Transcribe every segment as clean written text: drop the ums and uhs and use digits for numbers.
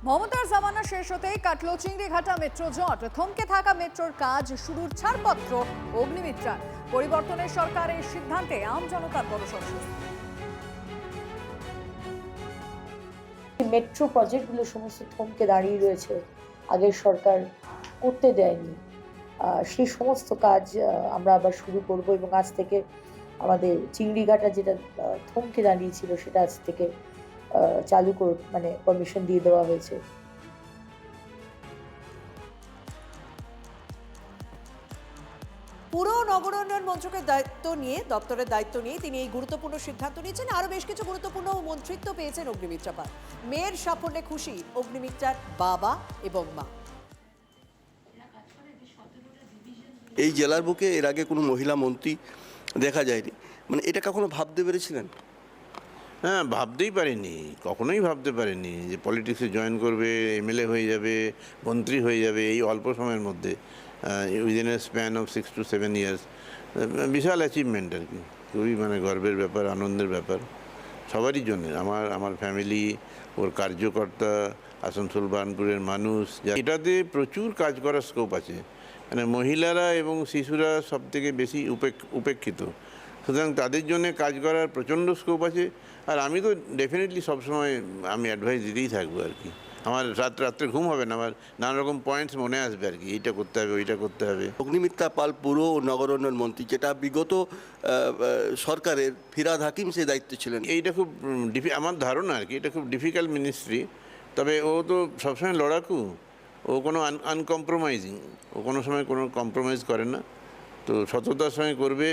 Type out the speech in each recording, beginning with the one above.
মমতার জামানা শেষ হতেই কাটলো চিংড়িঘাটা মেট্রো জট। থমকে থাকা মেট্রোর কাজ শুরুর ছাড়পত্র অগ্নিমিত্রার। পরিবর্তনের সরকারের সিদ্ধান্তে আম জনতার বড় স্বস্তি। মেট্রো প্রজেক্টগুলো সমস্ত থমকে দাঁড়িয়ে রয়েছে, আগের সরকার করতে দেয়নি। সেই সমস্ত কাজ আমরা আবার শুরু করব এবং আজ থেকে আমাদের চিংড়িঘাটা যেটা থমকে দাঁড়িয়েছিল সেটা আজ থেকে চালু মানে পারমিশন দিয়ে দেওয়া হয়েছে। পুরো নগরোন্নয়ন মন্ত্রকের দপ্তরের দায়িত্ব নিয়ে তিনি এই গুরুত্বপূর্ণ সিদ্ধান্ত নিয়েছেন। আরো বেশ কিছু গুরুত্বপূর্ণ মন্ত্রিত্ব পেয়েছেন অগ্নিমিত্রা পাল। মেয়ের সাফল্যে খুশি অগ্নিমিত্রার বাবা এবং মা। এই জেলার বুকে এর আগে কোনো মহিলা মন্ত্রী দেখা যায়নি, মানে এটা কখনো ভাবতে পেরেছিলেন? হ্যাঁ, ভাবতেই পারিনি, কখনোই ভাবতে পারিনি যে পলিটিক্সে জয়েন করবে, এমএলএ হয়ে যাবে, মন্ত্রী হয়ে যাবে এই অল্প সময়ের মধ্যে, within a span of 6 to 7 years। বিশাল অ্যাচিভমেন্ট আর কি, খুবই মানে গর্বের ব্যাপার, আনন্দের ব্যাপার সবারই জন্য। আমার ফ্যামিলি, ওর কার্যকর্তা, আসানসোল বার্নপুরের মানুষ, এটাতে প্রচুর কাজ করার স্কোপ আছে। মানে মহিলারা এবং শিশুরা সবথেকে বেশি উপেক্ষিত, সুতরাং তাদের জন্য কাজ করার প্রচণ্ড স্কোপ আছে। আর আমি তো ডেফিনেটলি সবসময় আমি অ্যাডভাইস দিতেই থাকবো আর কি। আমার রাত্রে ঘুম হবে না, আমার নানা রকম পয়েন্টস মনে আসবে আর কি, এইটা করতে হবে, ওইটা করতে হবে। অগ্নিমিত্রা পাল পুর ও নগর উন্নয়ন মন্ত্রী, যেটা বিগত সরকারের ফিরহাদ হাকিম সেই দায়িত্বে ছিলেন। এইটা খুব আমার ধারণা আর কি, এটা খুব ডিফিকাল্ট মিনিস্ট্রি। তবে ও তো সবসময় লড়াকু, ও কোনো আনকম্প্রোমাইজিং, ও কোনো সময় কোনো কম্প্রোমাইজ করে না। তো সততার সঙ্গে করবে,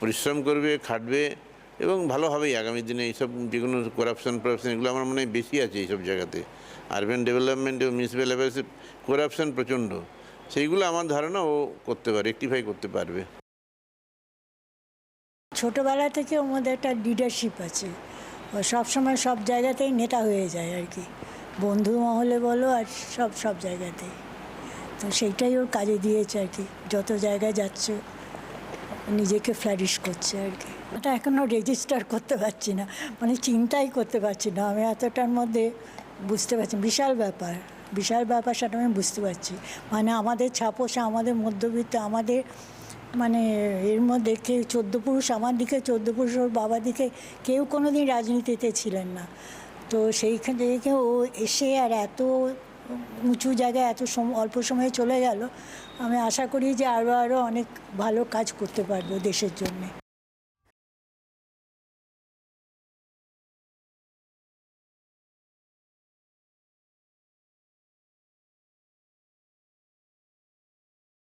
পরিশ্রম করবে, খাটবে এবং ভালো হবেই আগামী দিনে। এইসব যেগুলো করাপশন এগুলো আমার মনে হয় বেশি আছে এইসব জায়গাতে। আরবান ডেভেলপমেন্ট এবং মিউনিসিপ্যাল অ্যাফেয়ার্সে করাপশন প্রচণ্ড, সেইগুলো আমার ধারণা ও করতে পারে, রেকটিফাই করতে পারবে। ছোটোবেলা থেকে ওর মধ্যে একটা লিডারশিপ আছে, ও সবসময় সব জায়গাতেই নেতা হয়ে যায় আর কি, বন্ধু মহলে বলো আর সব জায়গাতেই। তো সেইটাই ওর কাজে দিয়েছে আর কি, যত জায়গায় যাচ্ছে নিজেকে ফ্লারিশ করছে আর কি। এটা এখনও রেজিস্টার করতে পারছি না, মানে চিন্তাই করতে পারছি না আমি এতটার মধ্যে। বুঝতে পারছি বিশাল ব্যাপার সেটা আমি বুঝতে পারছি। মানে আমাদের ছাপোষা, আমাদের মধ্যবিত্ত, আমাদের মানে এর মধ্যে কেউ 14 পুরুষ, আমার দিকে 14 পুরুষ, ওর বাবার দিকে কেউ কোনো দিন রাজনীতিতে ছিলেন না। তো সেইখান থেকে ও এসে আর এত উঁচু জায়গায় এত অল্প সময়ে চলে গেল। আমি আশা করি যে আরও অনেক ভালো কাজ করতে পারবো দেশের জন্যে।